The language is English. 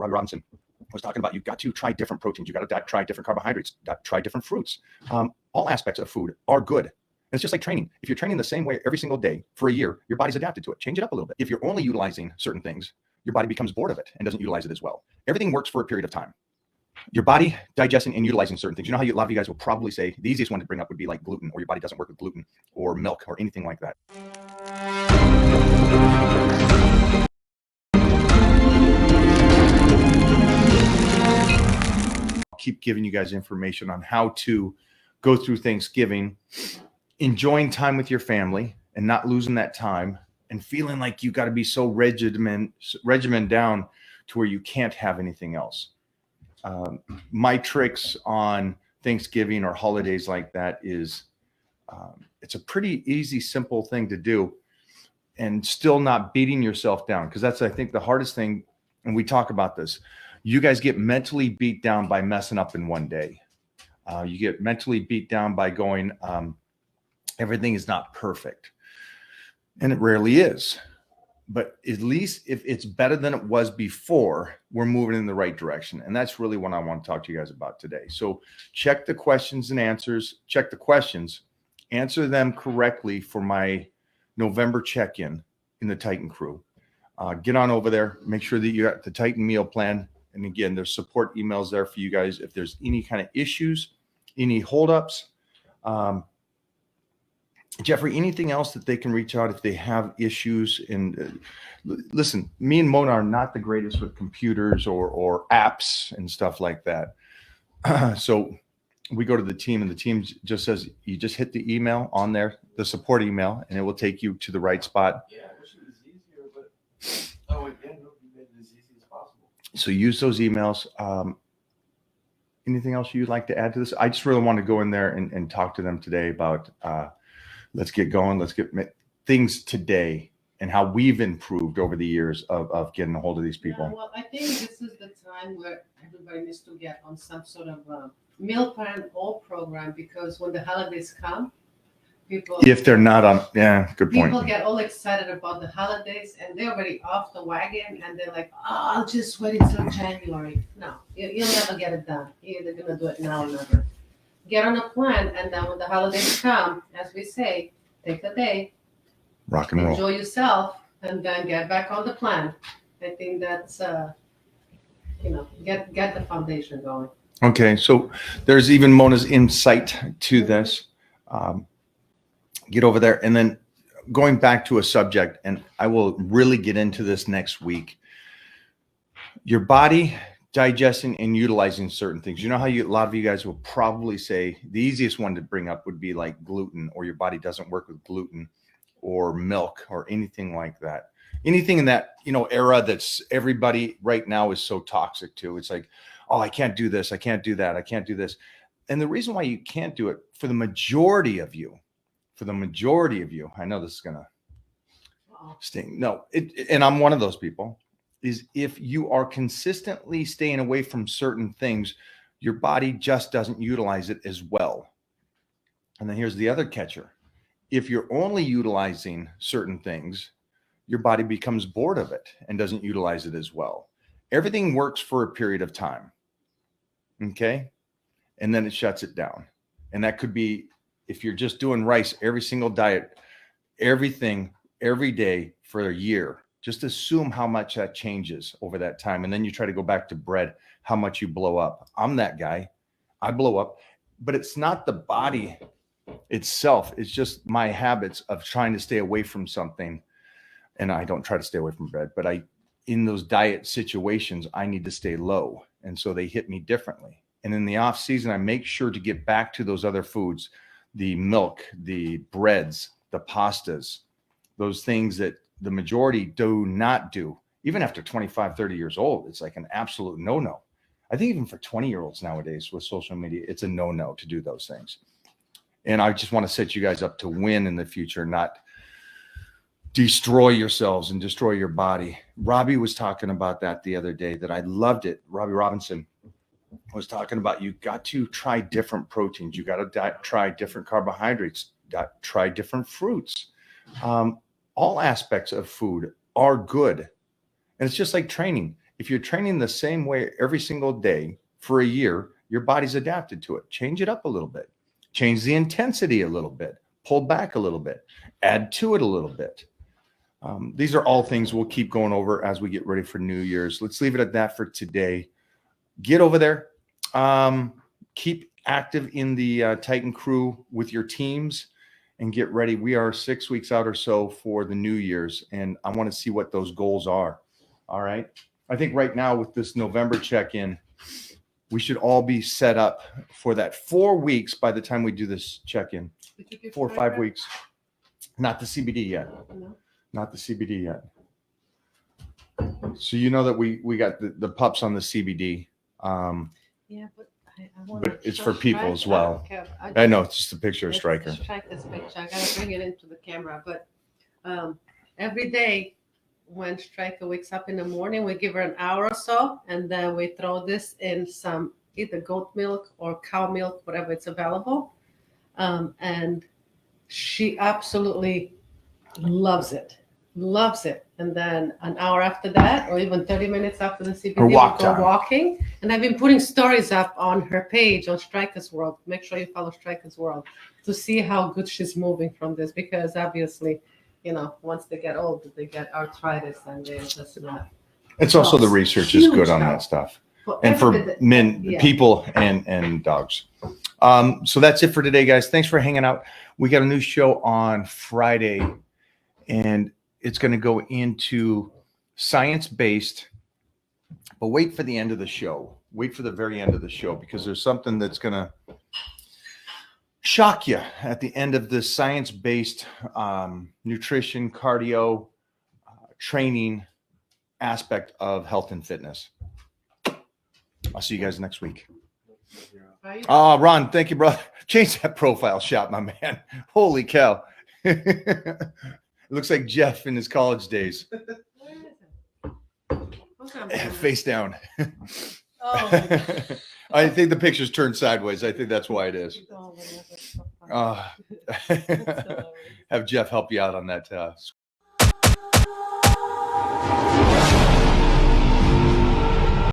Robbie Robinson was talking about, you've got to try different proteins. You got to try different carbohydrates, try different fruits. All aspects of food are good. And it's just like training. If you're training the same way every single day for a year, your body's adapted to it. Change it up a little bit. If you're only utilizing certain things, your body becomes bored of it and doesn't utilize it as well. Everything works for a period of time. Your body digesting and utilizing certain things. You know how a lot of you guys will probably say the easiest one to bring up would be like gluten, or your body doesn't work with gluten or milk or anything like that. I'll keep giving you guys information on how to go through Thanksgiving, enjoying time with your family and not losing that time and feeling like you got to be so regimen down to where you can't have anything else. My tricks on Thanksgiving or holidays like that is it's a pretty easy, simple thing to do and still not beating yourself down. Because that's, I think, the hardest thing. And we talk about this. You guys get mentally beat down by messing up in one day. You get mentally beat down by going, everything is not perfect. And it rarely is. But at least if it's better than it was before, we're moving in the right direction. And that's really what I want to talk to you guys about today. So check the questions and answers. Check the questions. Answer them correctly for my November check-in in the Titan crew. Get on over there. Make sure that you got the Titan meal plan. And again, there's support emails there for you guys. If there's any kind of issues, any holdups, Jeffrey, anything else that they can reach out if they have issues? And listen, me and Mona are not the greatest with computers or apps and stuff like that. So we go to the team, and the team just says, you just hit the email on there, the support email, and it will take you to the right spot. Yeah, I wish it was easier, but again, you made it as easy as possible. So use those emails. Anything else you'd like to add to this? I just really want to go in there and talk to them today about let's get going. Let's get things today and how we've improved over the years of getting a hold of these people. Yeah, well, I think this is the time where everybody needs to get on some sort of meal plan or program, because when the holidays come, people, if they're not on, yeah, good point. People get all excited about the holidays and they're already off the wagon, and they're like, oh, I'll just wait until January. No, you'll never get it done. You're either going to do it now or never. Get on a plan, and then when the holidays come, as we say, take the day, rock and roll, enjoy yourself, and then get back on the plan. I think that's get the foundation going. Okay, so there's even Mona's insight to this. Get over there, and then going back to a subject, and I will really get into this next week. Your body digesting and utilizing certain things. You know how a lot of you guys will probably say the easiest one to bring up would be like gluten, or your body doesn't work with gluten or milk or anything like that. Anything in that, era that's everybody right now is so toxic to. It's like, oh, I can't do this. I can't do that. I can't do this. And the reason why you can't do it for the majority of you, I know this is going to sting. No, and I'm one of those people. Is if you are consistently staying away from certain things, your body just doesn't utilize it as well. And then here's the other catcher. If you're only utilizing certain things, your body becomes bored of it and doesn't utilize it as well. Everything works for a period of time. Okay? And then it shuts it down. And that could be if you're just doing rice, every single diet, everything, every day for a year. Just assume how much that changes over that time. And then you try to go back to bread, how much you blow up. I'm that guy. I blow up. But it's not the body itself. It's just my habits of trying to stay away from something. And I don't try to stay away from bread. But in those diet situations, I need to stay low. And so they hit me differently. And in the off season, I make sure to get back to those other foods, the milk, the breads, the pastas, those things that the majority do not do. Even after 25, 30 years old, it's like an absolute no-no. I think even for 20-year-olds nowadays with social media, it's a no-no to do those things. And I just want to set you guys up to win in the future, not destroy yourselves and destroy your body. Robbie was talking about that the other day, that I loved it. Robbie Robinson was talking about, you got to try different proteins. You got to try different carbohydrates, try different fruits. All aspects of food are good. And it's just like training. If you're training the same way every single day for a year, your body's adapted to it. Change it up a little bit. Change the intensity a little bit. Pull back a little bit. Add to it a little bit. These are all things we'll keep going over as we get ready for New Year's. Let's leave it at that for today. Get over there. Keep active in the Titan crew with your teams and get ready. We are 6 weeks out or so for the New Year's, and I want to see what those goals are. All right. I think right now with this November check-in, we should all be set up for that 4 weeks by the time we do this check-in. 4 or 5 weeks. Not the CBD yet. No. Not the CBD yet. So you know that we got the pups on the CBD. Yeah, but I want But it's for people as well. I know it's just a picture of Striker. Striker's picture. I gotta bring it into the camera. But every day when Striker wakes up in the morning, we give her an hour or so, and then we throw this in some either goat milk or cow milk, whatever it's available. And she absolutely loves it. And then an hour after that, or even 30 minutes after the CBD, Her walk we go time. walking. And I've been putting stories up on her page on Striker's World. Make sure you follow Striker's World to see how good she's moving from this, because obviously, once they get old, they get arthritis and they're just not. It's also the research is good on Huge that stuff. And for men, yeah. people, and dogs. So that's it for today, guys. Thanks for hanging out. We got a new show on Friday, and it's going to go into science-based. But wait for the end of the show. Wait for the very end of the show, because there's something that's going to shock you at the end of this science-based nutrition, cardio, training aspect of health and fitness. I'll see you guys next week. Ron, thank you, brother. Change that profile shot, my man. Holy cow. It looks like Jeff in his college days. Face down. Oh, I think the picture's turned sideways. I think that's why it is. Have Jeff help you out on that.